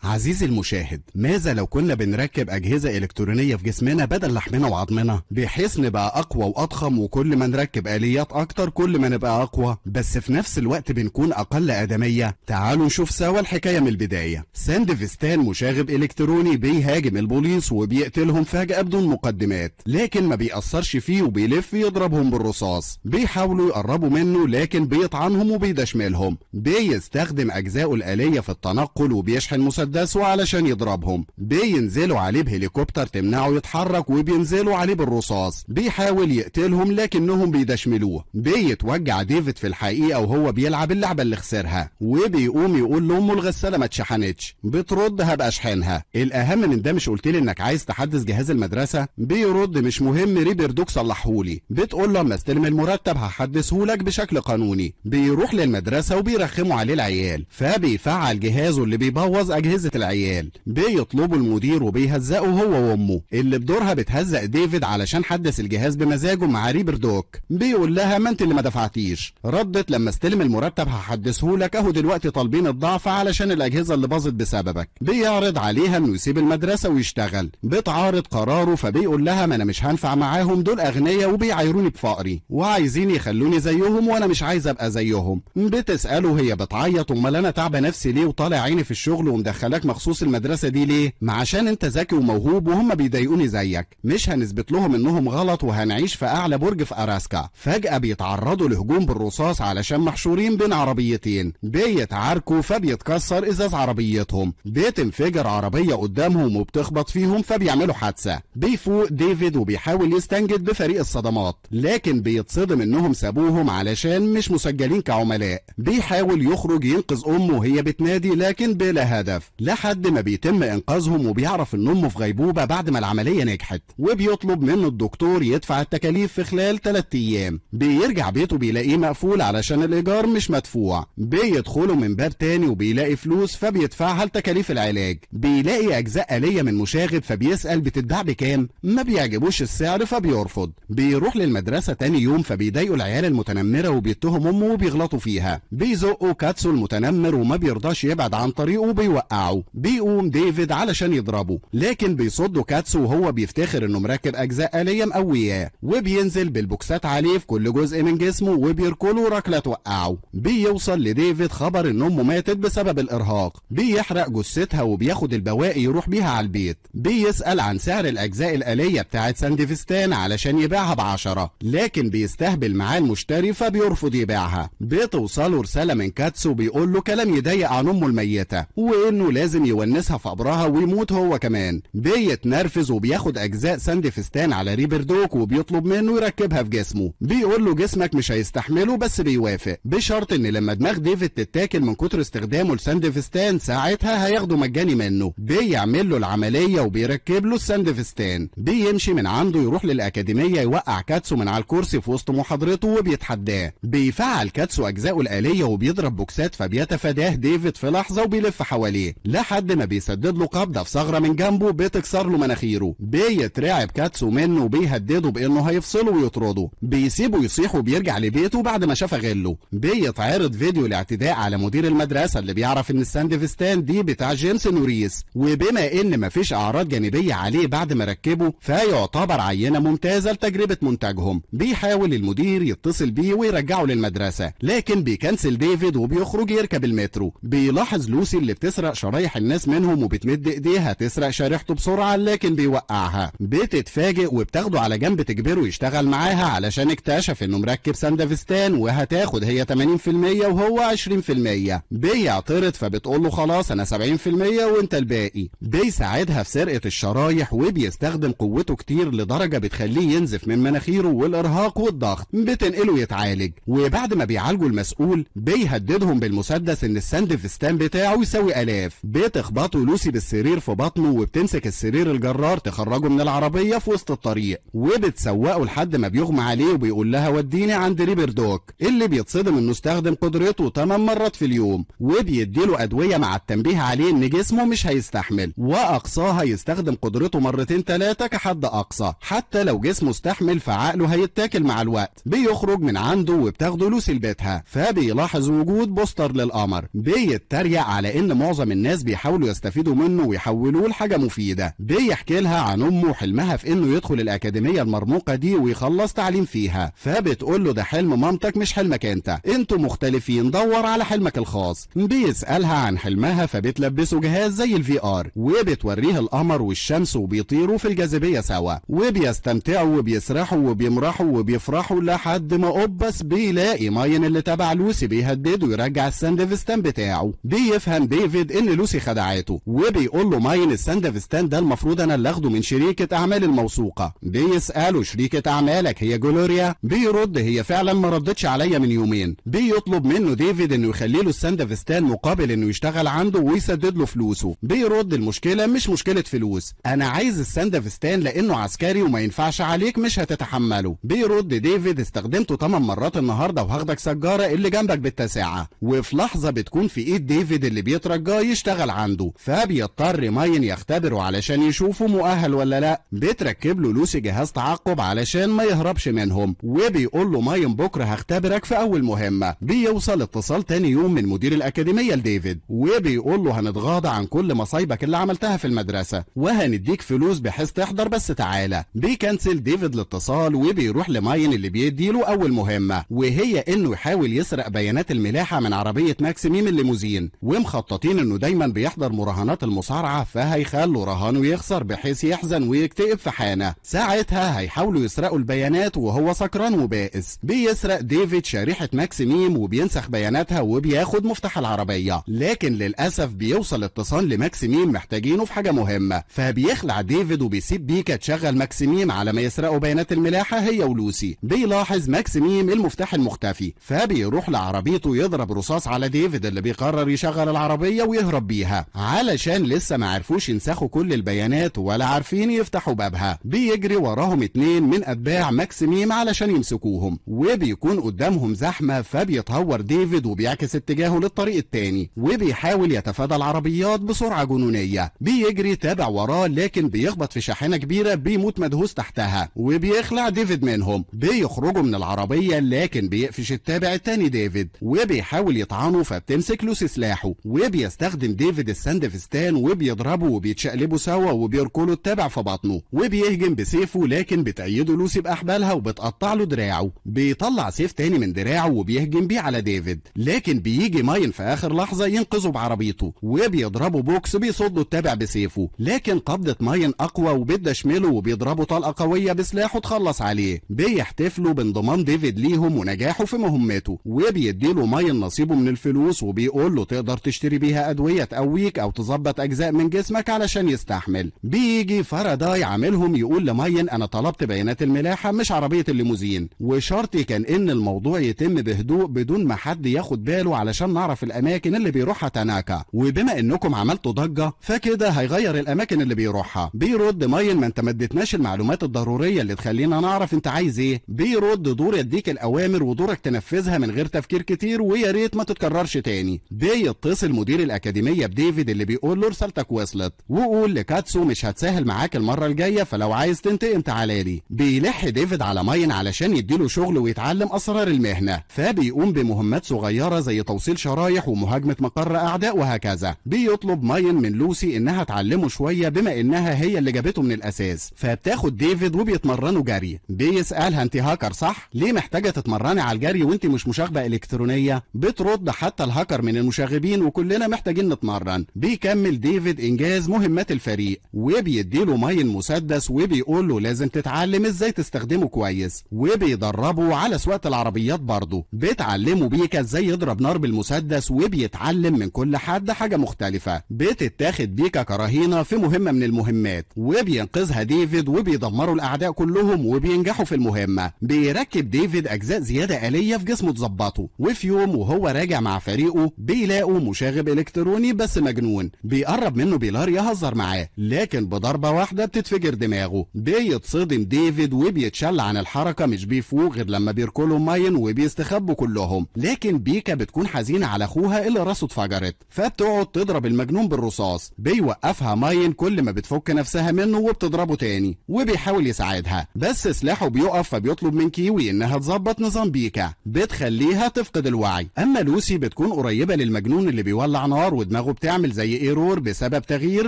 عزيزي المشاهد، ماذا لو كنا بنركب أجهزة إلكترونية في جسمنا بدل لحمنا وعظمنا بحيث نبقى أقوى وأضخم، وكل ما نركب آليات أكتر كل ما نبقى أقوى، بس في نفس الوقت بنكون أقل آدمية؟ تعالوا نشوف سوا الحكاية من البداية. ساندفستان مشاغب إلكتروني بيهاجم البوليس وبيقتلهم فجأة بدون مقدمات، لكن ما بيأثرش فيه وبيلف يضربهم بالرصاص. بيحاولوا يقربوا منه لكن بيطعنهم وبيدشملهم. بيستخدم أجزاءه الآلية في التنقل وبيشحن مسدسه علشان يضربهم. بينزلوا عليه بهليكوبتر تمنعه يتحرك وبينزلوا عليه بالرصاص. بيحاول يقتلهم لكنهم بيدشملوه. بيتوجع ديفيد في الحقيقة وهو بيلعب اللعبة اللي خسرها، وبيقوم يقول لأمه الغسالة ما اتشحنتش. بترد هبقى اشحنها. الأهم من ده مش قلتلي إنك عايز تحدث جهاز المدرسة؟ بيرد مش مهم، ريبر دوك صلحهولي. بتقول له اما استلم المرتب هحدثهولك بشكل قانوني. بيروح للمدرسة وبيرخموا عليه العيال، فبيفعل جهازه اللي بيبوظ أجهزة العيال. بيطلبوا المدير وبيهزقوا هو وامه، اللي بدورها بتهزق ديفيد علشان حدث الجهاز بمزاجه مع ريبر دوك. بيقول لها ما انت اللي ما دفعتيش. ردت لما استلم المرتب هحدثهولك، اهو دلوقتي طالبين الضعف علشان الأجهزة اللي باظت بسببك. بيعرض عليها انه يسيب المدرسة ويشتغل. بتعارض قراره، فبيقول لها ما انا مش هنفع معاهم، دول اغنياء وبيعايروني بفقري وعايزين يخلوني زيهم وانا مش عايز ابقى زيهم. بتسأله هي بتعيط امال انا تعبة نفسي ليه وطالع عيني في الشغل ومدخلاك مخصوص المدرسة دي ليه؟ ما عشان انت ذكي وموهوب وهم بيضايقوني زيك. مش هنثبت لهم انهم غلط وهنعيش في اعلى برج في اراسكا. فجأة بيتعرضوا لهجوم بالرصاص علشان محشورين بين عربيتين. بيتعاركوا فبيتكسر ازاز عربيتهم. بتنفجر عربية قدامهم وبتخبط فيهم فبيعملوا حادثة. بيفوق ديفيد وبيحاول يستنجد بفريق الصدمات، لكن بيتصدم انهم سابوهم علشان مش مسجلين كعملاء. بيحاول يخرج ينقذ امه وهي بتنادي لكن بلا هدف، لحد ما بيتم انقاذهم وبيعرف ان امه في غيبوبة بعد ما العملية نجحت. وبيطلب منه الدكتور يدفع التكاليف في خلال 3 ايام. بيرجع بيته بيلاقيه مقفول علشان الايجار مش مدفوع. بيدخلوا من باب تاني وبيلاقي فلوس فبيدفعها لتكاليف العلاج. بيلاقي اجزاء آلية من مشاغب فبيسأل بتتباع بكام؟ ما بيعجبوش السعر فبيرفض. بيروح للمدرسة تاني يوم فبيضايقوا العيال المتنمرة وبيتهم امه وبيغلطوا فيها. بيزقوا كاتسو المتنمر وما بيرضاش يبعد عن طريقه وبيوقعه. بيقوم ديفيد علشان يضربه، لكن بيصده كاتسو وهو بيفتخر انه مركب اجزاء آلية مقوياه. وبينزل بالبوكسات عليه في كل جزء من جسمه وبيركله ركلة توقعه. بيوصل لديفيد خبر ان امه ماتت بسبب الارهاق. بيحرق جثتها وبياخد البواقي يروح بيها على البيت. بيسأل عن سعر الاجزاء الآلية بتاعت ساندفستان علشان يبيعها ب10، لكن بيستهبل معاه المشتري فبيرفض يبيعها. بتوصله رسالة من كاتسو بيقول له كلام يضايق عن امه الميتة، وانه لازم يونسها في قبرها ويموت هو كمان. بيتنرفز وبياخد اجزاء ساندفستان على ريبر دوك وبيطلب منه يركبها في جسمه. بيقول له جسمك مش هيستحمله بس بيوافق، بشرط ان لما دماغ ديفيد تتاكل من كتر استخدامه لساندفستان ساعتها هياخده مجاني منه. بيعمل له العملية وبيركب له الساندفستان. بيمشي من عنده يروح للأكاديمية يوقع كاتسو من على الكرسي في وسط محاضرته وبيتحداه. بيفعل كاتسو أجزاءه الآلية وبيضرب بوكسات فبيتفاداه ديفيد في لحظة وبيلف حواليه لحد ما بيسدد له قبضة في ثغرة من جنبه بتكسر له مناخيره. بيترعب كاتسو منه وبيهدده بإنه هيفصله ويطرده. بيسيبه يصيح وبيرجع لبيته بعد ما شاف غله. بيتعرض فيديو الاعتداء على مدير المدرسة اللي بيعرف إن الساندفستان دي بتاع جيمس نوريس، وبما إن مفيش أعراض جانبية عليه بعد ما ركبه فيعتبر عينة ممتازة لتجربة منتجهم. بيحاول المدير يتصل بيه ويرجعه للمدرسة، لكن بيكنسل ديفيد وبيخرج يركب المترو. بيلاحظ لوسي اللي بتسرق شرايح الناس منهم وبتمد ايديها تسرق شريحته بسرعة لكن بيوقعها. بتتفاجئ وبتاخده على جنب تجبره يشتغل معاها علشان اكتشف انه مركب ساندفستان وهتاخد هي 80% وهو 20%. بيعترض فبتقول له خلاص انا 70% وانت الباقي. بيساعدها في سرقة الشرايح وبيستخدم قوته كتير لدرجة بتخليه ينزف من مناخيره والارهاق والضغط. بتنقله يتعالج، وبعد ما بيعالجوا المسؤول بيهددهم بالمسدس ان الساندفستان بتاعه يساوي آلاف. بتخبطه لوسي بالسرير في بطنه وبتمسك السرير الجرار تخرجه من العربية في وسط الطريق وبتسوقه لحد ما بيغمى عليه وبيقول لها وديني عند ريبر دوك، اللي بيتصدم انه استخدم قدرته 8 مرات في اليوم. وبيديله ادوية مع التنبيه عليه ان جسمه مش هيستحمل، واقصاها يستخدم قدرته 2 3 كحد اقصى. حتى لو جسمه استحمل فعقله هيتاكل مع الوقت. بيخرج من عنده وبتاخده لوسي لبيتها، فبيلاحظ وجود بوستر للقمر. بيتريق على ان معظم الناس الناس بيحاولوا يستفيدوا منه ويحولوه لحاجة مفيدة. بيحكي لها عن امه حلمها في انه يدخل الاكاديمية المرموقة دي ويخلص تعليم فيها، فبتقول له ده حلم مامتك مش حلمك انتوا مختلفين، دور على حلمك الخاص. بيسألها عن حلمها فبتلبسه جهاز زي الفي ار وبتوريه القمر والشمس وبيطيروا في الجاذبية سوا وبيستمتعوا وبيسرحوا وبيمرحوا وبيفرحوا لحد ما قبس بيلاقي ماين اللي تبع لوسي بيهدده يرجع الساندفستان بتاعه. بيفهم ديفيد ان لوسي خدعته وبيقول له ماين الساندفستان ده المفروض انا اللي اخده من شريكة اعمال الموثوقة. بيسأله شريكة اعمالك هي جلوريا؟ بيرد هي فعلا ما ردتش عليا من يومين. بيطلب منه ديفيد انه يخلي له الساندفستان مقابل انه يشتغل عنده ويسدد له فلوسه. بيرد المشكلة مش مشكلة فلوس، انا عايز الساندفستان لانه عسكري وما ينفعش عليك مش هتتحمله. بيرد ديفيد استخدمته 8 مرات النهارده وهاخدك سجارة اللي جنبك بالتاسعة. وفي لحظة بتكون في ايد ديفيد اللي بيترجاه يشتغل عنده، فبيضطر ماين يختبره علشان يشوفه مؤهل ولا لا. بتركب له لوسي جهاز تعقب علشان ما يهربش منهم، وبيقول له ماين بكره هختبرك في اول مهمة. بيوصل اتصال تاني يوم من مدير الاكاديمية لديفيد وبيقول له هنتغاضى عن كل مصايبك اللي عملتها في المدرسة وهنديك فلوس بحيث تحضر بس تعالى. بيكنسل ديفيد الاتصال وبيروح لماين اللي بيديله اول مهمة، وهي انه يحاول يسرق بيانات الملاحة من عربية ماكسيميم الليموزين، ومخططين انه دايما بيحضر مراهنات المصارعة فهيخلوا رهانه يخسر بحيث يحزن ويكتئب في حانة. ساعتها هيحاولوا يسرقوا البيانات وهو سكران وبائس. بيسرق ديفيد شريحة ماكسيميم وبينسخ بياناتها وبياخد مفتاح العربية، لكن للأسف بيوصل اتصال لماكسيميم محتاجينه في حاجة مهمة، فبيخلع ديفيد وبيسيب بيكا تشغل ماكسيميم على ما يسرقوا بيانات الملاحة هي ولوسي. بيلاحظ ماكسيميم المفتاح المختفي فبيروح لعربيته يضرب رصاص على ديفيد اللي بيقرر يشغل العربية ويهرب بيها علشان لسه ما عرفوش ينسخوا كل البيانات ولا عارفين يفتحوا بابها. بيجري وراهم 2 من أتباع ماكسيميم علشان يمسكوهم وبيكون قدامهم زحمة، فبيتهور ديفيد وبيعكس اتجاهه للطريق التاني وبيحاول يتفادى العربيات بسرعة جنونية. بيجري تابع وراه لكن بيخبط في شاحنة كبيرة بيموت مدهوس تحتها وبيخلع ديفيد منهم. بيخرجوا من العربية لكن بيقفش التابع التاني ديفيد وبيحاول يطعنه فبتمسك لوسي سلاحه وبيستخدم ديفيد الساندفستان وبيضربه وبيتشقلبوا سوا وبيركلوا التابع في بطنه وبيهجم بسيفه، لكن بتأيده لوسي بأحبالها وبتقطع له دراعه. بيطلع سيف تاني من دراعه وبيهجم بيه على ديفيد، لكن بيجي ماين في آخر لحظة ينقذه بعربيته وبيضربه بوكس بيصده التابع بسيفه، لكن قبضة ماين أقوى وبتشمله وبيضربه طلقة قوية بسلاحه تخلص عليه. بيحتفلوا بانضمام ديفيد ليهم ونجاحه في مهمته وبيديله ماين نصيبه من الفلوس وبيقول له تقدر تشتري بيها أدوية تقويك أو تظبط أجزاء من جسمك علشان يستحمل. بيجي فاراداي عاملهم يقول لماين أنا طلبت بيانات الملاحة مش عربية الليموزين، وشرطي كان إن الموضوع يتم بهدوء بدون ما حد ياخد باله علشان نعرف الأماكن اللي بيروحها تاناكا، وبما إنكم عملتوا ضجة فكده هيغير الأماكن اللي بيروحها. بيرد ماين ما أنت ما اديتناش المعلومات الضرورية اللي تخلينا نعرف أنت عايز إيه. بيرد دور يديك الأوامر ودورك تنفذها من غير تفكير كتير ويا ريت ما تتكررش تاني. بيتصل مدير الأكاديمية بديفيد اللي بيقول له رسالتك وصلت، وقول لكاتسو مش هتسهل معاك المرة الجاية فلو عايز تنتقم تعالالي. بيلح ديفيد على ماين علشان يديله شغل ويتعلم أسرار المهنة، فبيقوم بمهمات صغيرة زي توصيل شرايح ومهاجمة مقر أعداء وهكذا. بيطلب ماين من لوسي إنها تعلمه شوية بما إنها هي اللي جابته من الأساس، فبتاخد ديفيد وبيتمرنوا جري. بيسألها أنت هاكر صح؟ ليه محتاجة تتمرني على الجري وأنت مش مشاغبة إلكترونية؟ بترد حتى الهاكر من المشاغبين وكلنا محتاجين نتمرن. بيكمل ديفيد إنجاز مهمات الفريق وبيديله ماين مسدس وبيقول له لازم تتعلم إزاي تستخدمه كويس، وبيدربه على سواقة العربيات برضه. بتعلمه بيكا إزاي يضرب نار بالمسدس وبيتعلم من كل حد حاجة مختلفة. بتتاخد بيكا كرهينة في مهمة من المهمات وبينقذها ديفيد وبيدمروا الأعداء كلهم وبينجحوا في المهمة. بيركب ديفيد أجزاء زيادة آلية في جسمه تظبطه، وفي يوم وهو راجع مع فريقه بيلاقوا مشاغب إلكتروني بس مجنون بيقرب منه بيلار يهزر معاه، لكن بضربة واحدة بتتفجر دماغه. بيتصدم ديفيد وبيتشل عن الحركة مش بيفوق غير لما بيركلوا ماين وبيستخبوا كلهم، لكن بيكا بتكون حزينة على أخوها اللي راسه اتفجرت فبتقعد تضرب المجنون بالرصاص. بيوقفها ماين كل ما بتفك نفسها منه وبتضربه تاني وبيحاول يساعدها بس سلاحه بيقف، فبيطلب من كيوي إنها تظبط نظام بيكا بتخليها تفقد الوعي. أما لوسي بتكون قريبة للمجنون اللي بيولع نار ودماغه دماغه بتعمل زي ايرور بسبب تغيير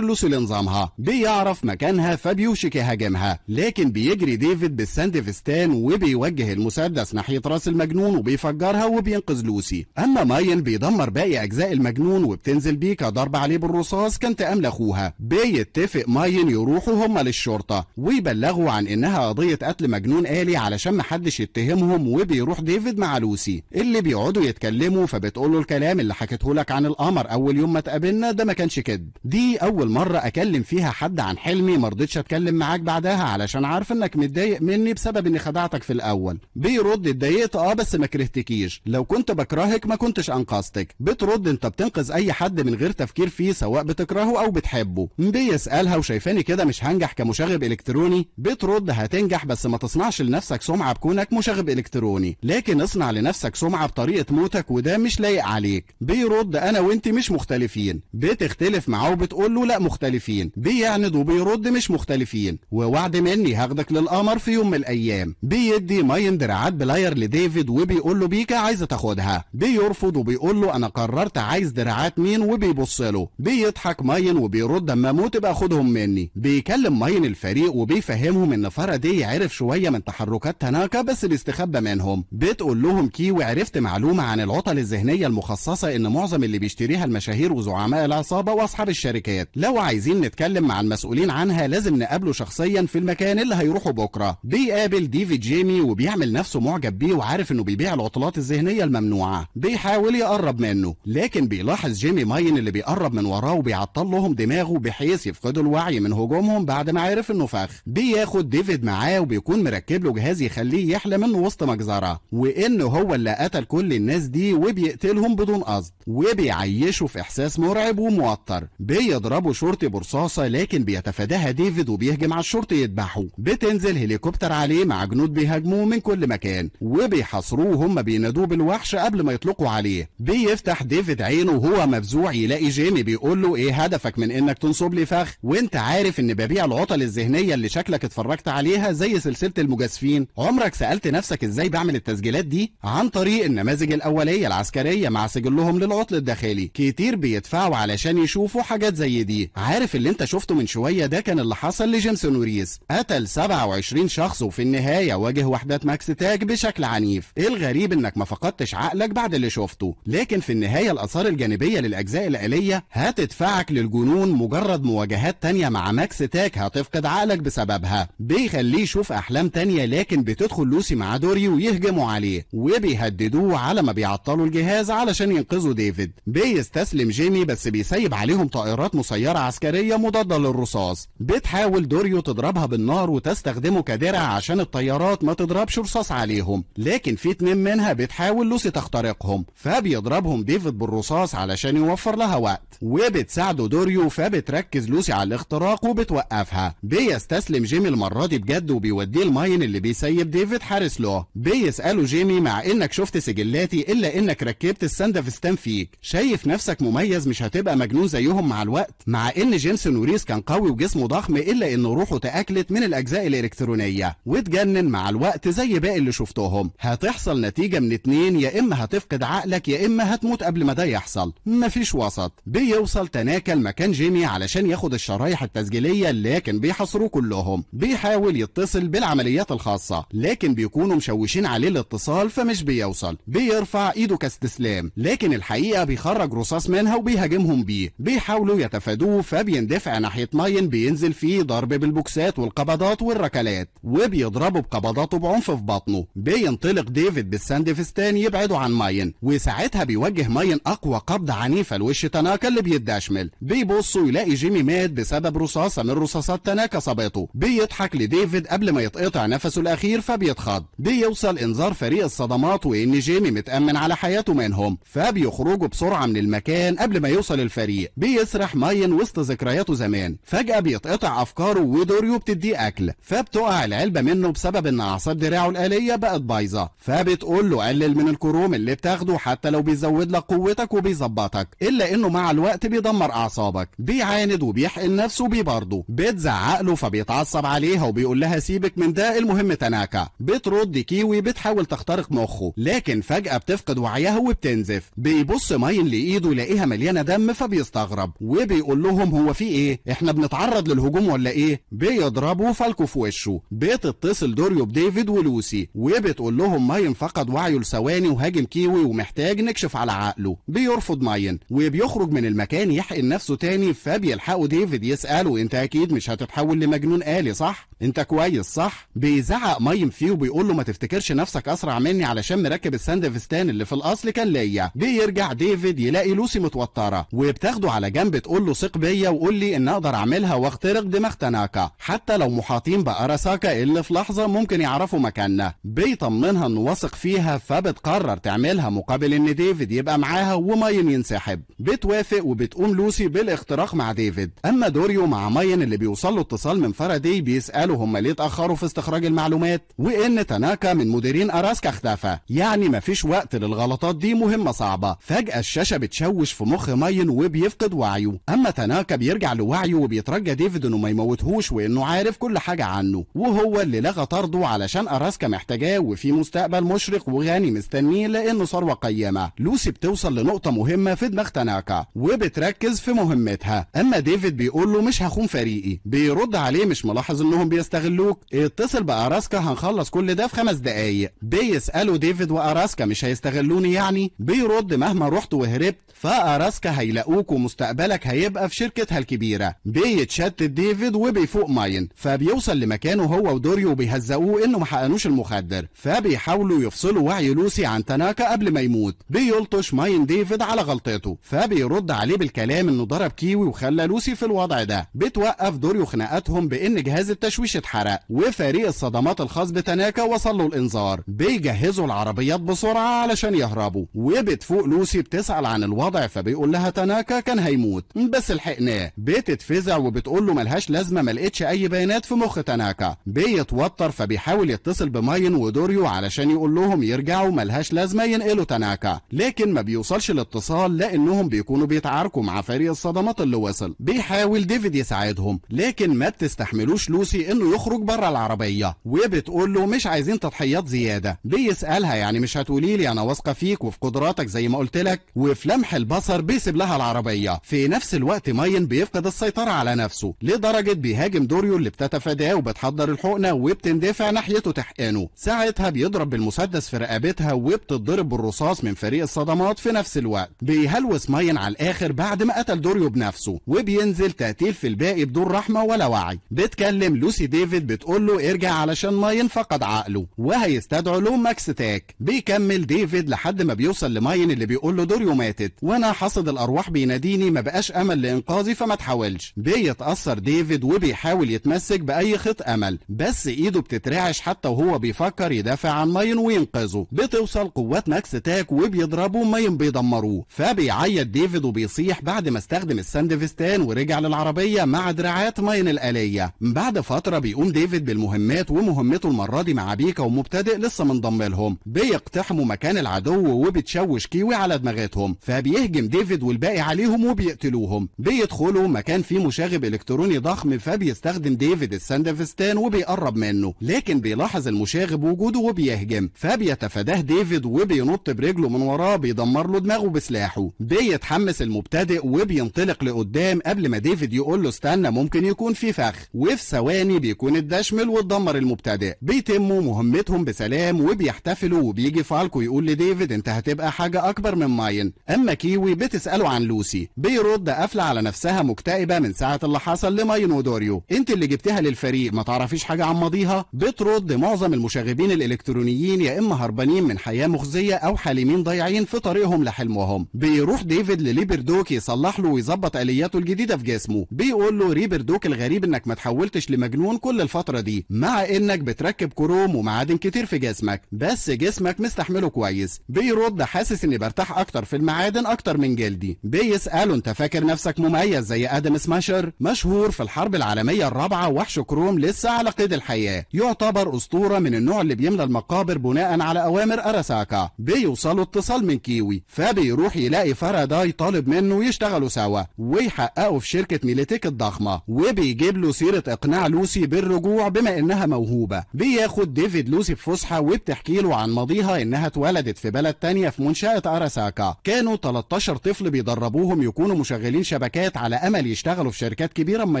لوسي لنظامها. بيعرف مكانها فبيوشك يهاجمها، لكن بيجري ديفيد بالساندفستان وبيوجه المسدس ناحية راس المجنون وبيفجرها وبينقذ لوسي. اما ماين بيدمر باقي اجزاء المجنون وبتنزل بيكا ضرب عليه بالرصاص كانتقام لاخوها. بيتفق ماين يروحوا هما للشرطة ويبلغوا عن انها قضية قتل مجنون آلي علشان محدش يتهمهم، وبيروح ديفيد مع لوسي اللي بيقعدوا يتكلموا، فبتقوله الكلام اللي حكيته لك عن القمر اول يوم ما اتقابلنا ده ما كانش كدب، دي اول مرة اكلم فيها حد عن حلمي، مرضتش اتكلم معاك بعدها علشان عارف انك متضايق مني بسبب اني خدعتك في الاول. بيرد اتضايقت بس ما كرهتكيش، لو كنت بكرهك ما كنتش انقذتك. بترد انت بتنقذ اي حد من غير تفكير فيه سواء بتكرهه او بتحبه. بيسألها وشايفاني كده مش هنجح كمشاغب الكتروني؟ بترد هتنجح بس ما تصنعش لنفسك سمعة بكونك مشاغب الكتروني، لكن اصنع لنفسك سمعة بطريقة موتك وده مش لايق عليك. بيرد انا وانت مش مختلفين. بتختلف معاه وبتقول له لا مختلفين. بيعند وبيرد مش مختلفين، ووعد مني هاخدك للقمر في يوم من الايام. بيدي ماين دراعات بلاير لديفيد وبيقول له بيكا عايزه تاخدها. بيرفض وبيقول له انا قررت عايز دراعات مين، وبيبص له. بيضحك ماين وبيرد اما اموت ابقى خدهم مني. بيكلم ماين الفريق وبيفهمهم ان فاراداي عرف شويه من تحركات تاناكا بس بيستخبى منهم. بتقول لهم كي وعرفت معلومه عن العطل الذهنيه المخصصه ان معظم اللي بيشتريها المشاهير وزعماء العصابه واصحاب الشركات. لو عايزين نتكلم مع المسؤولين عنها لازم نقابله شخصيا في المكان اللي هيروحوا بكره. بيقابل ديفيد جيمي وبيعمل نفسه معجب بيه وعارف انه بيبيع العطلات الذهنيه الممنوعه. بيحاول يقرب منه، لكن بيلاحظ جيمي ماين اللي بيقرب من وراه وبيعطل لهم دماغه بحيث يفقدوا الوعي من هجومهم بعد ما عرف انه فخ. بياخد ديفيد معاه وبيكون مركب له جهاز يخليه يحلم انه وسط مجزره وانه هو اللي قتل كل الناس دي وبيقتلهم بدون قصد، وبيعيشه في احساس مرعب وموتر. بيضربوا شرطي برصاصه لكن بيتفاداها ديفيد وبيهجم على الشرطي يذبحه. بتنزل هليكوبتر عليه مع جنود بيهاجموه من كل مكان وبيحاصروه وهم بينادوه بالوحش قبل ما يطلقوا عليه. بيفتح ديفيد عينه وهو مفزوع يلاقي جيمي بيقول له ايه هدفك من انك تنصب لي فخ وانت عارف ان ببيع العطل الذهنيه اللي شكلك اتفرجت عليها زي سلسله المجازفين؟ عمرك سالت نفسك ازاي بعمل التسجيلات دي؟ عن طريق النماذج الاوليه العسكريه مع سجلهم للعطل الداخلي. كتير بيدفعوا علشان يشوفوا حاجات زي دي. عارف اللي انت شفته من شويه ده كان اللي حصل لجيمس نوريس، قتل 27 شخص وفي النهايه واجه وحدات ماكس تاج بشكل عنيف. الغريب انك ما فقدتش عقلك بعد اللي شفته، لكن في النهايه الاثار الجانبيه للاجزاء الآلية هتدفعك للجنون. مجرد مواجهات تانية مع ماكس تاج هتفقد عقلك بسببها. بيخليه يشوف احلام تانية، لكن بتدخل لوسي مع دوري ويهجموا عليه وبيهددوه على ما بيعطلوا الجهاز علشان ينقذوا ديفيد. بيستسلم جيمي بس بيسيب عليهم طائرات مسيرة عسكرية مضادة للرصاص. بتحاول دوريو تضربها بالنار وتستخدمه كدرع عشان الطيارات ما تضربش رصاص عليهم، لكن في 2 منها بتحاول لوسي تخترقهم، فبيضربهم ديفيد بالرصاص علشان يوفر لها وقت. وبتساعده دوريو فبتركز لوسي على الاختراق وبتوقفها. بيستسلم جيمي المرة دي بجد وبيوديه الماين اللي بيسيب ديفيد حارس له. بيسأله جيمي مع انك شفت سجلاتي الا انك ركبت الساندفستان فيك، شايف نفسك مميز مش هتبقى مجنون زيهم مع الوقت؟ مع ان جيمس نوريس كان قوي وجسمه ضخم الا ان روحه تاكلت من الاجزاء الالكترونيه واتجنن مع الوقت زي باقي اللي شفتهم. هتحصل نتيجه من 2، يا اما هتفقد عقلك يا اما هتموت قبل ما ده يحصل، مفيش وسط. بيوصل تناكا لمكان جيمي علشان ياخد الشرايح التسجيليه لكن بيحصروه كلهم. بيحاول يتصل بالعمليات الخاصه لكن بيكونوا مشوشين عليه الاتصال فمش بيوصل. بيرفع ايده كاستسلام لكن الحقيقه بيخرج رصاص منها وبيهاجمهم بيه. بيحاولوا يتفادوه فبيندفع ناحيه ماين بينزل فيه ضرب بالبوكسات والقبضات والركلات وبيضربه بقبضاته بعنف في بطنه. بينطلق ديفيد بالساندفستان يبعده عن ماين وساعتها بيوجه ماين اقوى قبضه عنيفه لوش تاناكا اللي بيدشمل. بيبص ويلاقي جيمي مات بسبب رصاصه من رصاصات تاناكا صابته. بيضحك لديفيد قبل ما يتقطع نفسه الاخير فبيتخض. بيوصل انذار فريق الصدمات وان جيمي متامن على حياته منهم فبيخرجوا بسرعه من المكان قبل ما يوصل الفريق. بيسرح ماين وسط ذكرياته زمان. فجاه بيتقطع افكاره ودوريو بتديه اكل فبتقع العلبه منه بسبب ان اعصاب دراعه الآلية بقت بايظه. فبتقول له قلل من الكروم اللي بتاخده حتى لو بيزود لك قوتك وبيظبطك، الا انه مع الوقت بيدمر اعصابك. بيعاند وبيحقن نفسه بيه برضه. بتزعق له فبيتعصب عليها وبيقول لها سيبك من ده المهم تناكا. بترد كيوي بتحاول تخترق مخه لكن فجاه بتفقد وعيها وبتنزف. بيبص ماين لايده يلاقيها مليانه مليانه دم فبيستغرب وبيقول لهم هو في ايه، احنا بنتعرض للهجوم ولا ايه؟ بيضربوا فالكو في وشه. بتتصل دوريو بديفيد ولوسي وبتقول لهم ماين فقد وعيه لثواني وهاجم كيوي ومحتاج نكشف على عقله. بيرفض ماين وبيخرج من المكان يحقن نفسه تاني، فبيلحقوا ديفيد يسأله انت اكيد مش هتتحول لمجنون آلي صح؟ انت كويس صح؟ بيزعق ماين فيه وبيقول له ما تفتكرش نفسك اسرع مني علشان مركب الساندفستان اللي في الاصل كان ليا. بيرجع ديفيد يلاقي لوسي متوتره وبتاخده على جنب تقول له ثق بيا وقول لي ان اقدر اعملها واخترق دماغ تاناكا حتى لو محاطين باراساكا اللي في لحظه ممكن يعرفوا مكاننا. بيطمنها انه واثق فيها فبتقرر تعملها مقابل ان ديفيد يبقى معاها وماين ينسحب. بتوافق وبتقوم لوسي بالاختراق مع ديفيد. اما دوريو مع ماين اللي بيوصل له اتصال من فاراداي بيساله هم ليه اتاخروا في استخراج المعلومات وان تاناكا من مديرين اراسكا اختفى، يعني مفيش وقت للغلطات دي، مهمه صعبه. فجاه الشاشه بتشوش في مخ ماين وبيفقد وعيه. اما تاناكا بيرجع لوعيه وبيترجى ديفيد انه ما يموتهوش وانه عارف كل حاجه عنه وهو اللي لغى طرده علشان اراسكا محتاجاه وفي مستقبل مشرق وغني مستنيه لانه ثروه قيمه. لوسي بتوصل لنقطه مهمه في دماغ تاناكا وبتركز في مهمتها. اما ديفيد بيقول له مش هخون فريقي. بيرد عليه مش ملاحظ انهم بيستغلوك، اتصل باراسكا هنخلص كل ده في 5 دقايق. بيسألوا ديفيد واراسكا مش هيستغلوني يعني؟ بيرد مهما رحت وهربت فاراسكا هيلاقوك ومستقبلك هيبقى في شركتها الكبيره. بيتشتت ديفيد وبيفوق ماين فبيوصل لمكانه هو ودوريو وبيهزقوه انه ما حقنوش المخدر، فبيحاولوا يفصلوا وعي لوسي عن تاناكا قبل ما يموت. بيلطش ماين ديفيد على غلطته فبيرد عليه بالكلام انه ضرب كيوي وخلى لوسي في الوضع ده. بتوقف دوريو خناقاتهم بان جهاز التشويش اتحرق وفريق الصدمات الخاص بتاناكا وصل له الانذار. بيجهزوا العربيات بسرعه علشان يهربوا وبتفوق لوسي بتسال عن الوضع فبيقول لها تاناكا كان هيموت بس لحقناه. بتتفزع وبتقول له ملهاش لازمه ما لقيتش اي بيانات في مخ تاناكا. بيتوتر فبيحاول يتصل بماين ودوريو علشان يقول لهم يرجعوا ملهاش لازمه ينقلوا تاناكا، لكن ما بيوصلش الاتصال لانهم بيكونوا بيتعاركوا مع فريق الصدمات اللي وصل. بيحاول ديفيد يساعدهم لكن ما بتستحملوش لوسي انه يخرج بره العربيه وبتقول له مش عايزين تضحيات زياده. بيسالها يعني مش هتقولي لي انا واثقه فيك وفي قدراتك زي ما قلت لك؟ وفي لمح البصر بيسيب لها العربيه. في نفس الوقت ماين بيفقد السيطره على نفسه لدرجه بيهاجم دوريو اللي بتتفاداه وبتحضر الحقنه وبتندفع ناحيته تحقنه. ساعتها بيضرب بالمسدس في رقبتها وبتتضرب بالرصاص من فريق الصدمات في نفس الوقت. بيهلوس ماين على الاخر بعد ما قتل دوريو بنفسه وبينزل تقتيل في الباقي بدون رحمه ولا وعي. بتكلم لوسي ديفيد بتقول له ارجع علشان ماين فقد عقله وهيستدعوا له ماكس تاك. بيكمل ديفيد لحد ما بيوصل لماين اللي بيقول له دوريو ماتت وانا حصد الارواح بيناديني ما بقاش امل لانقاذي فما تحاولش. بيتاثر ديفيد وبيحاول يتمسك باي خيط امل بس ايده بتترعش حتى وهو بيفكر يدافع عن ماين وينقذه. بتوصل قوات ماكس تاك وبيضربوا ماين بيدمروه فبيعيط ديفيد وبيصيح بعد ما استخدم الساندفستان ورجع للعربيه مع دراعات ماين الآلية. بعد فتره بيقوم ديفيد بالمهمات ومهمته المره دي مع بيكا ومبتدئ لسه منضم لهم. بيقتحموا مكان العدو وبتشوش كيوي على دماغتهم فبيهجم ديفيد والباقي عليهم وبيقتلوهم. بيدخلوا مكان فيه مشاغب الكتروني ضخم فبيستخدم ديفيد الساندفستان وبيقرب منه لكن بيلاحظ المشاغب وجوده وبيهجم فبيتفاداه ديفيد وبينط برجله من وراه بيدمر له دماغه بسلاحه. بيتحمس المبتدئ وبينطلق لقدام قبل ما ديفيد يقول له استنى ممكن يكون في فخ، وفي ثواني بيكون اتدشمل واتدمر المبتدئ. بيتموا مهمتهم بسلام وبيحتفلوا وبيجي فالكو يقول لديفيد انت هتبقى حاجه اكبر من ماين. اما كيوي بتساله عن لوسي بيرد قافله على نفسها مكتئبه من ساعه اللي حصل لماين ودوريو. انت اللي جبتها للفريق ما تعرفيش حاجه عن ماضيها؟ بترد معظم المشاغبين الالكترونيين يا اما هربانين من حياه مخزيه او حالمين ضايعين في طريقهم لحلمهم. بيروح ديفيد لليبردوك يصلح له ويظبط الياته الجديده في جسمه. بيقول له ريبردوك الغريب انك ما تحولتش لمجنون كل الفتره دي مع انك بتركب كروم ومعادن كتير في جسمك بس جسمك مستحمله كويس. بيرد حاسس اني برتاح اكتر في المعادن اكتر من جلدي. بيساله انت فاكر نفسك مميز زي ادم سماشر مشهور في الحرب العالميه الرابعه وحش كروم لسه على قيد الحياه، يعتبر اسطوره من النوع اللي بيملى المقابر بناء على اوامر اراساكا. بيوصلوا اتصال من كيوي فبيروح يلاقي فاراداي طالب منه يشتغلوا سوا ويحققوا في شركه ميليتيك الضخمه وبيجيب له سيره اقناع لوسي بالرجوع بما انها موهوبه. بياخد ديفيد لوسي في فسحه وبتحكي له عن ماضيها انها اتولدت في بلد تانية في منشاه اراساكا. كانوا 13 طفل طفل بيدربوهم يكونوا مشغلين شبكات على امل يشتغلوا في شركات كبيره اما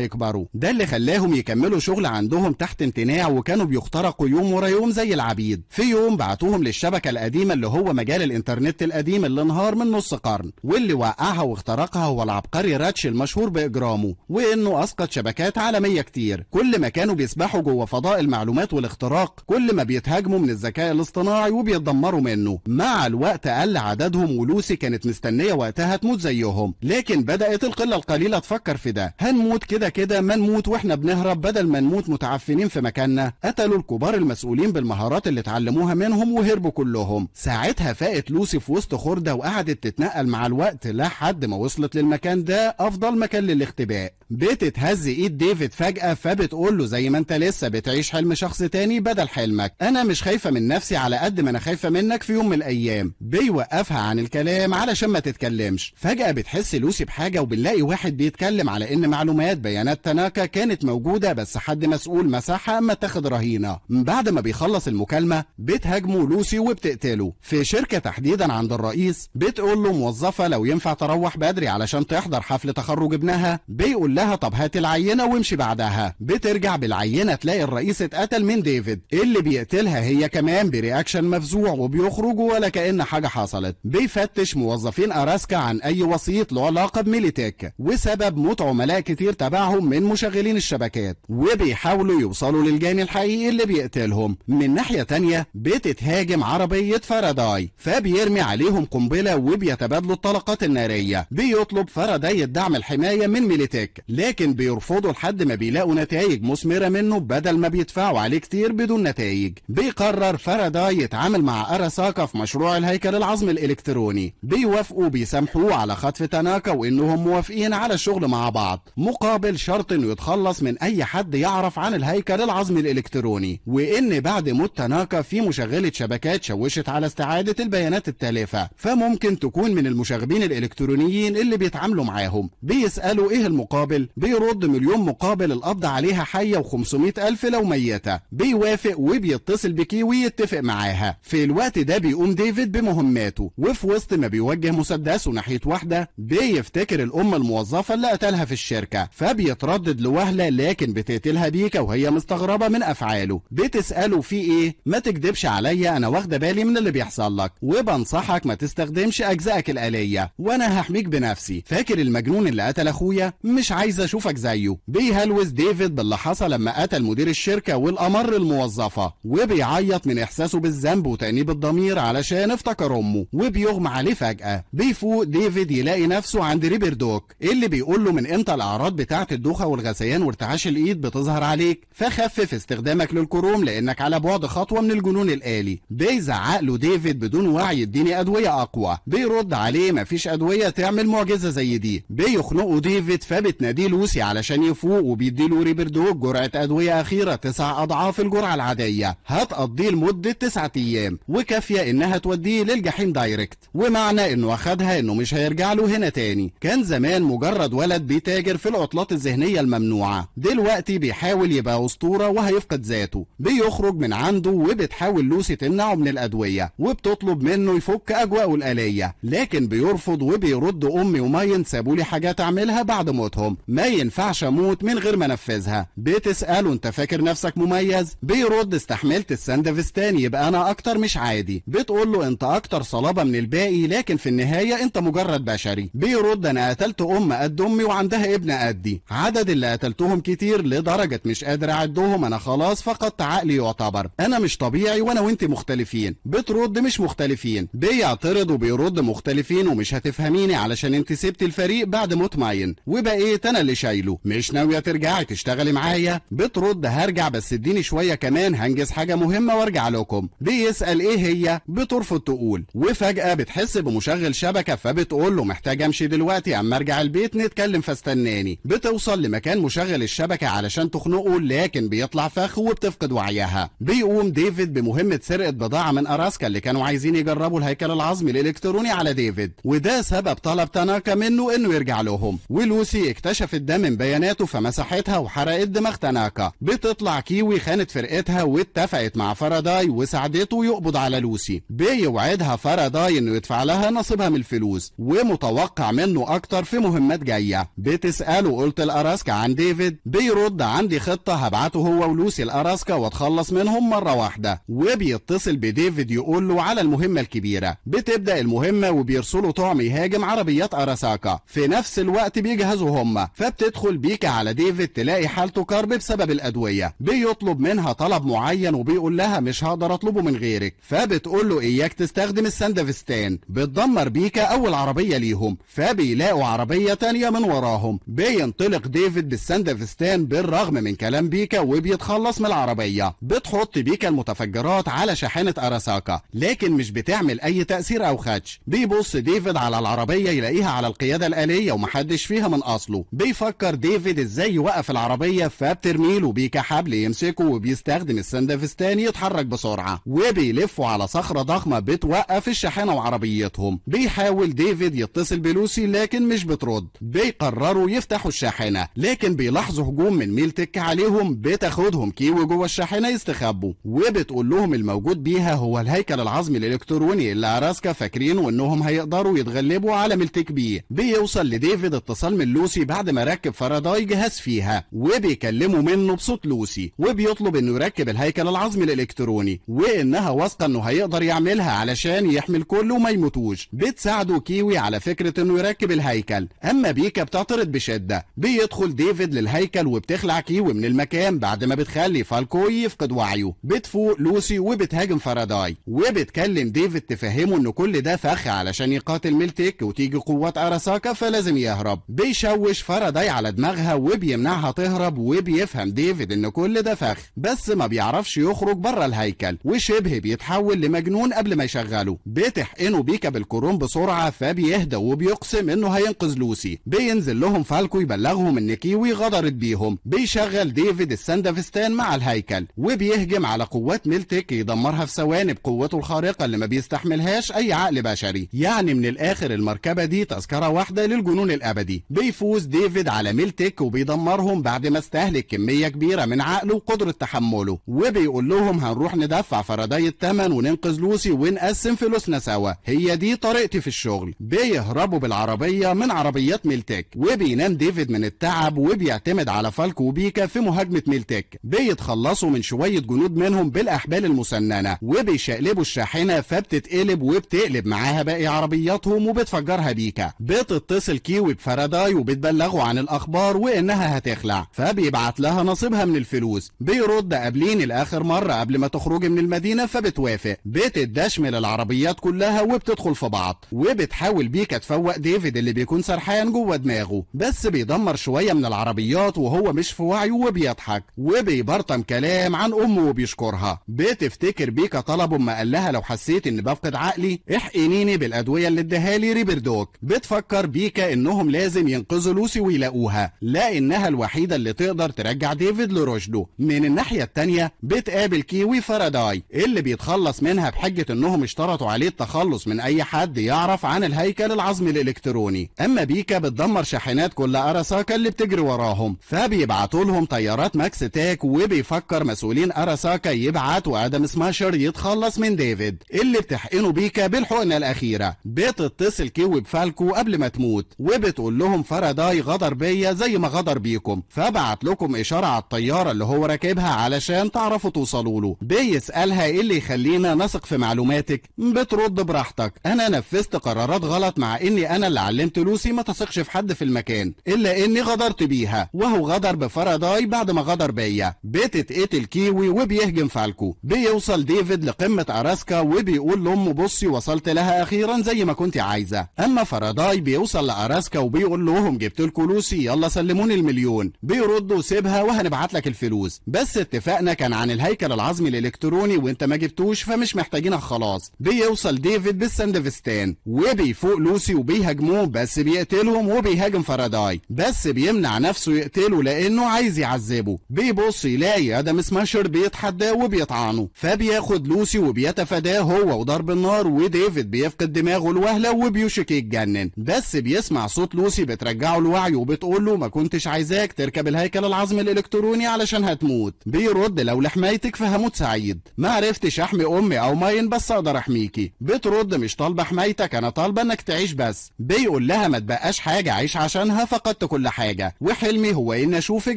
يكبروا. ده اللي خلاهم يكملوا شغل عندهم تحت امتناع، وكانوا بيخترقوا يوم ورا يوم زي العبيد. في يوم بعتوهم للشبكه القديمه اللي هو مجال الانترنت القديم اللي انهار من نص قرن، واللي وقعها واخترقها هو العبقري راتش المشهور باجرامه، وانه اسقط شبكات عالميه كتير. كل ما كانوا بيسبحوا جوه فضاء المعلومات والاختراق، كل ما بيتهاجموا من الذكاء الاصطناعي وبيتدمروا منه. مع الوقت قل عددهم، ولوسي كانت مستنيه وقتها تموت زيهم، لكن بدات القله القليله تفكر في ده. هنموت كده كده، ما نموت واحنا بنهرب بدل ما نموت متعفنين في مكاننا. قتلوا الكبار المسؤولين بالمهارات اللي اتعلموها منهم وهربوا كلهم. ساعتها فاقت لوسي في وسط خردة وقعدت تتنقل مع الوقت لحد ما وصلت للمكان ده، افضل مكان للاختباء. بتتهز ايد ديفيد فجأة، فبتقول له زي ما انت لسه بتعيش حلم شخص تاني بدل حلمك، انا مش خايفة من نفسي على قد ما انا خايفة منك في يوم من الايام. بيوقفها عن الكلام علشان ما تتكلمش. فجأة بتحس لوسي بحاجة، وبنلاقي واحد بيتكلم على ان معلومات بيانات تاناكا كانت موجودة، بس حد مسؤول مسحها اما تاخد رهينة. بعد ما بيخلص المكالمة بتهاجمه لوسي وبتقتله في شركة تحديدا عند الرئيس. بتقول له موظفة لو ينفع تروح بدري علشان تحضر حفل تخرج ابنها. بيقول لها طب هات العينة وامشي بعدها. بترجع بالعينة تلاقي الرئيس اتقتل من ديفيد اللي بيقتلها هي كمان برياكشن مفزوع، وبيخرجوا ولا كأن حاجة حصلت. بيفتش موظفين أراسكا عن أي وسيط له علاقة بميليتك وسبب موت عملاء كتير تبعهم من مشغلين الشبكات، وبيحاولوا يوصلوا للجاني الحقيقي اللي بيقتلهم. من ناحية تانية بتتهاجم عربية فاراداي، فبيرمي عليهم قنبلة وبيتبادلوا الطلقات النارية. بيطلب فاراداي الدعم الحماية من ميليتك، لكن بيرفضوا لحد ما بيلاقوا نتائج مثمرة منه بدل ما بيدفعوا عليه كتير بدون نتائج. بيقرر فاراداي يتعامل مع أراساكا في مشروع الهيكل العظمي الإلكتروني. بيوافقوا بيسامحوه على خطف تاناكا، وإنهم موافقين على الشغل مع بعض مقابل شرط إنه يتخلص من أي حد يعرف عن الهيكل العظمي الإلكتروني، وإن بعد موت تاناكا في مشغلة شبكات شوشت على استعادة البيانات التالفة، فممكن تكون من المشاغبين الإلكترونيين اللي بيتعاملوا معاهم. بيسألوا إيه المقابل؟ بيرد 1,000,000 مقابل القبض عليها حية و500,000 لو ميتة. بيوافق وبيتصل بكيوي يتفق معاها. في الوقت ده بيقوم ديفيد بمهماته، وفي وسط ما بيوجه مسدسه ناحية واحدة بيفتكر الأم الموظفة اللي قتلها في الشركة، فبيتردد لوهلة لكن بتقتلها بيكا وهي مستغربة من أفعاله. بتسأله في إيه؟ ما تكدبش عليا، أنا واخدة بالي من اللي بيحصل لك، وبنصحك ما تستخدمش أجزائك الآلية، وأنا هحميك بنفسي. فاكر المجنون اللي قتل أخويا؟ مش عايز أشوفك زيه. بيهلوس ديفيد باللي حصل لما قتل مدير الشركة والأمر الموظفة، وبيعيط من إحساسه بالذنب وتأنيب الضمير علشان افتكر أمه، وبيغمى عليه فجأة. بيفوق ديفيد يلاقي نفسه عند ريبردوك اللي بيقول له من امتى الأعراض بتاعة الدوخة والغثيان وارتعاش الإيد بتظهر عليك، فخفف استخدامك للكروم لأنك على بعد خطوة من الجنون الآلي. بيزعق له ديفيد بدون وعي اديني أدوية أقوى. بيرد عليه مفيش أدوية تعمل معجزة زي دي. بيخنقوا ديفيد، فبتناديه لوسي علشان يفوق، وبيديله ريبردوك جرعة أدوية أخيرة 9 أضعاف الجرعة العادية هتقضيه لمدة 9 أيام، وكافية إنها توديه للجحيم دايركت. ومعنى إنه أخدها إنه مش هيرجع له هنا تاني. كان زمان مجرد ولد بيتاجر في العطلات الذهنية الممنوعة، دلوقتي بيحاول يبقى أسطورة وهيفقد ذاته. بيخرج من عنده، وبتحاول لوسي تمنعه من الأدوية، وبتطلب منه يفك أجواءه الآلية، لكن بيرفض وبيرد أمي وماين سابولي حاجات أعملها بعد موتهم، ما ينفعش أموت من غير ما أنفذها. بتسأله أنت فاكر نفسك مميز؟ بيرد استحملت الساندفستان يبقى أنا أكتر مش عادي. بتقول له أنت أكتر صلابة من الباقي، لكن في النهاية أنت مجرد بشري. بيرد أنا قتلت أم قد أمي وعندها ابن قدي، عدد اللي قتلتهم كتير لدرجة مش قادر أعدهم، أنا خلاص فقدت عقلي يعتبر، أنا مش طبيعي وأنا وأنت مختلفين. بترد مش مختلفين. بيعترض وبيرد مختلفين ومش هتفهميني علشان أنت سبت الفريق بعد موت ماين وبقيت أنا اللي شايله، مش ناوية ترجعي تشتغلي معايا؟ بترد هرجع بس اديني شوية كمان هنجز حاجة مهمة وارجع لكم. بيسأل ايه هي؟ بترفض تقول، وفجأة بتحس بمشغل شبكة، فبتقول له محتاج امشي دلوقتي اما ارجع البيت نتكلم فاستناني. بتوصل لمكان مشغل الشبكة علشان تخنقه، لكن بيطلع فخ وبتفقد وعيها. بيقوم ديفيد بمهمة سرقة بضاعة من أراسكا اللي كانوا عايزين يجربوا الهيكل العظمي الإلكتروني على ديفيد، وده سبب طلب تاناكا منه انه يرجع لهم. ولوسي اكتشف اكتشفت ده من بياناته فمسحتها وحرقت دماغ تاناكا. بتطلع كيوي خانت فرقتها واتفقت مع فاراداي وساعدته يقبض على لوسي. بيوعدها فاراداي انه يدفع لها نصيبها من الفلوس ومتوقع منه اكتر في مهمات جايه. بتساله قلت الاراسكا عن ديفيد؟ بيرد عندي خطه هبعته هو ولوسي الاراسكا واتخلص منهم مره واحده. وبيتصل بديفيد يقول له على المهمه الكبيره. بتبدا المهمه وبيرسلوا طعم يهاجم عربيات اراساكا. في نفس الوقت بيجهزوا هما. فبتدخل بيكا على ديفيد تلاقي حالته كرب بسبب الادويه. بيطلب منها طلب معين وبيقول لها مش هقدر اطلبه من غيرك. فبتقول له اياك تستخدم السندفستان. بتدمر بيكا اول عربيه ليهم. فبيلاقوا عربيه تانية من وراهم. بينطلق ديفيد بالسندفستان بالرغم من كلام بيكا وبيتخلص من العربيه. بتحط بيكا المتفجرات على شاحنه اراساكا لكن مش بتعمل اي تاثير او خدش. بيبص ديفيد على العربيه يلاقيها على القياده الاليه ومحدش فيها من اصله. بيفكر ديفيد ازاي يوقف العربيه فبترميله بيكا حبل يمسكه وبيستخدم السندفستان يتحرك بسرعه وبيلفوا على صخره ضخمه بتوقف الشاحنه وعربيتهم. بيحاول ديفيد يتصل بلوسي لكن مش بترد. بيقرروا يفتحوا الشاحنه لكن بيلاحظوا هجوم من ميلتك عليهم. بتاخدهم كيوي جوه الشاحنه يستخبوا وبتقول لهم الموجود بيها هو الهيكل العظمي الالكتروني اللي اراسكا فاكرينه انهم هيقدروا يتغلبوا على ميلتك بيه. بيوصل لديفيد اتصال من لوسي بعد ما ركب فاراداي جهاز فيها وبيكلموا منه بصوت لوسي وبيطلب انه يركب الهيكل العظمي الالكتروني وانها واثقه انه هيقدر يعملها علشان يحمي الكل وما يموتوش. بتساعده كيوي على فكره انه يركب الهيكل اما بيكا بتعترض بشده. بيدخل ديفيد للهيكل وبتخلع كيوي من المكان بعد ما بتخلي فالكوي يفقد وعيه. بتفوق لوسي وبتهاجم فاراداي وبتكلم ديفيد تفهمه ان كل ده فخ علشان يقاتل ميلتك وتيجي قوات اراساكا فلازم يهرب. بيشوش فاراداي على دماغها وبيمنعها تهرب وبيفهم ديفيد ان كل ده فخ بس ما بيعرفش يخرج بره الهيكل وشبه بيتحول لمجنون قبل ما يشغله. بتحقنه بيكا بالكروم بسرعه فبيهدى وبيقسم انه هينقذ لوسي. بينزل لهم فالكو يبلغهم ان كيوي غدرت بيهم. بيشغل ديفيد السندفستان مع الهيكل وبيهجم على قوات ميلتك يدمرها في ثواني بقوته الخارقه اللي ما بيستحملهاش اي عقل بشري. يعني من الاخر المركبه دي تذكره واحده للجنون الابدي. بيفوز ديفيد على ميلتك وبيدمرهم بعد ما استهلك كميه كبيره من عقله وقدره تحمله وبيقول لهم هنروح ندفع فاراداي الثمن وننقذ لوسي ونقسم فلوسنا سوا. هي دي طريقتي في الشغل. بيهربوا بالعربيه من عربيات ميلتك وبينام ديفيد من التعب وبيعتمد على فالكو وبيكا في مهاجمه ميلتك. بيتخلصوا من شويه جنود منهم بالاحبال المسننه وبيشقلبوا الشاحنه فبتتقلب وبتقلب معاها باقي عربياتهم وبتفجرها بيكا. بتتصل كيوي بفاراداي وبتبلغه عن الاخبار وانها هتخلع فبيبعت لها نصيبها من الفلوس. بيرد قابلين الاخر مره قبل ما تخرجي من المدينه فبتوافق. بتدشمل العربيات كلها وبتدخل في بعض وبتحاول بيكا تفوق ديفيد اللي بيكون سرحان جوه دماغه بس بيدمر شويه من العربيات وهو مش في وعيه وبيضحك وبيبرطم كلام عن امه وبيشكرها. بتفتكر بيكا طلبه ما قال لها لو حسيت اني بفقد عقلي احقنيني بالادويه اللي اداها لي ريبردوك. بتفكر بيكا انهم لازم ينقذوا لوسي ويلاقوها لانها الوحيده اللي تقدر ترجع ديفيد لرشده. من الناحيه التانيه بتقابل كيوي فاراداي اللي بيتخلص منها بحجه انهم اشترطوا عليه التخلص من اي حد يعرف عن الهيكل العظمي الالكتروني. اما بيكا بتدمر شاحنات كل اراساكا اللي بتجري وراهم فبيبعتوا لهم طيارات ماكس تاك وبيفكر مسؤولين اراساكا يبعتوا ادم سماشر يتخلص من ديفيد اللي بتحقنه بيكا بالحقنه الاخيره. بتتصل كيوي بفالكو قبل ما تموت وبتقول لهم فاراداي غدر بيا زي ما غدر بيكم فبعت لكم اشاره على الطياره اللي هو راكبها علشان تعرفوا توصلوا له. بيسالها ايه اللي يخلينا نثق في معلوماتك؟ بترد براحتك انا نفذت قرارات غلط مع اني انا اللي علمت لوسي ما تثقش في حد في المكان الا اني غدرت بيها وهو غدر بفاراداي بعد ما غدر بيا. بتتقتل كيوي وبيهجم فالكو. بيوصل ديفيد لقمه اراسكا وبيقول لامه بصي وصلت لها اخيرا زي ما كنت عايزه. اما فاراداي بيوصل لاراسكا وبيقول لهم جبت لكم لوسي يلا سلموني المليون. بيردوا سيبها وهنبعت لك الفلوس بس اتفقنا كان عن الهيكل العظمي الالكتروني وانت ما جبتوش فمش محتاجينك خلاص. بيوصل ديفيد بالسندفستان وبيفوق لوسي وبيهاجموه بس بيقتلهم وبيهاجم فاراداي بس بيمنع نفسه يقتله لانه عايز يعذبه. بيبص يلاقي ادم سماشر بيتحداه وبيطعنه فبياخد لوسي وبيتفاداه هو وضرب النار وديفيد بيفقد دماغه الوهله وبيوشك يتجنن بس بيسمع صوت لوسي بترجعه لوعيه وبتراعي وبتقول له ما كنتش عايزاك تركب الهيكل العظمي الالكتروني علشان هتموت. بيرد لو لحمايتك فهموت سعيد، ما عرفتش احمي امي او ماين بس اقدر احميكي. بترد مش طالبه حمايتك، انا طالبه انك تعيش بس. بيقول لها ما تبقاش حاجه عيش عشانها، فقدت كل حاجه وحلمي هو ان اشوفك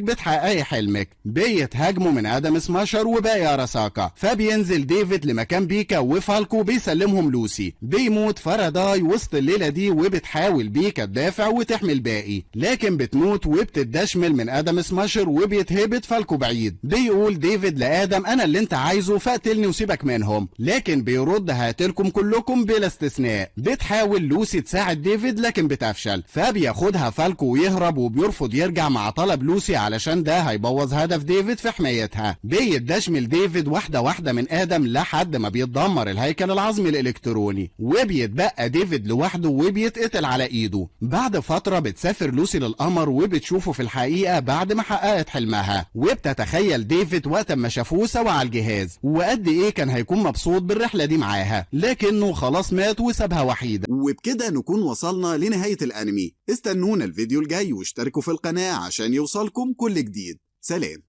بتحققي حلمك. بيتهاجموا من ادم سماشر وباقي اراساكا، فبينزل ديفيد لمكان بيكا وفالكو بيسلمهم لوسي. بيموت فاراداي وسط الليله دي وبتحاول بيكا تدافع وتحمي الباقي، لكن بتموت وبتدشمل من ادم سماشر وبيتهبط فالكو بعيد. بيقول ديفيد لادم انا اللي انت عايزه فاقتلني وسيبك منهم، لكن بيرد هقتلكم كلكم بلا استثناء. بتحاول لوسي تساعد ديفيد لكن بتفشل، فبياخدها فالكو ويهرب وبيرفض يرجع مع طلب لوسي علشان ده هيبوظ هدف ديفيد في حمايتها. بيدشمل ديفيد واحده واحده من ادم لحد ما بيتدمر الهيكل العظمي الالكتروني، وبيتبقى ديفيد لوحده وبيتقتل على ايده. بعد فتره بتسافر لوسي للقمر وبتشوفه في الحقيقه بعد ما حققت حلمها، وبتتخيل ديفيد وقت ما شافوه سوا على الجهاز وقد ايه كان هيكون مبسوط بالرحله دي معاها، لكنه خلاص مات وسابها وحيده. وبكده نكون وصلنا لنهايه الانمي. استنونا الفيديو الجاي واشتركوا في القناه عشان يوصلكم كل جديد. سلام.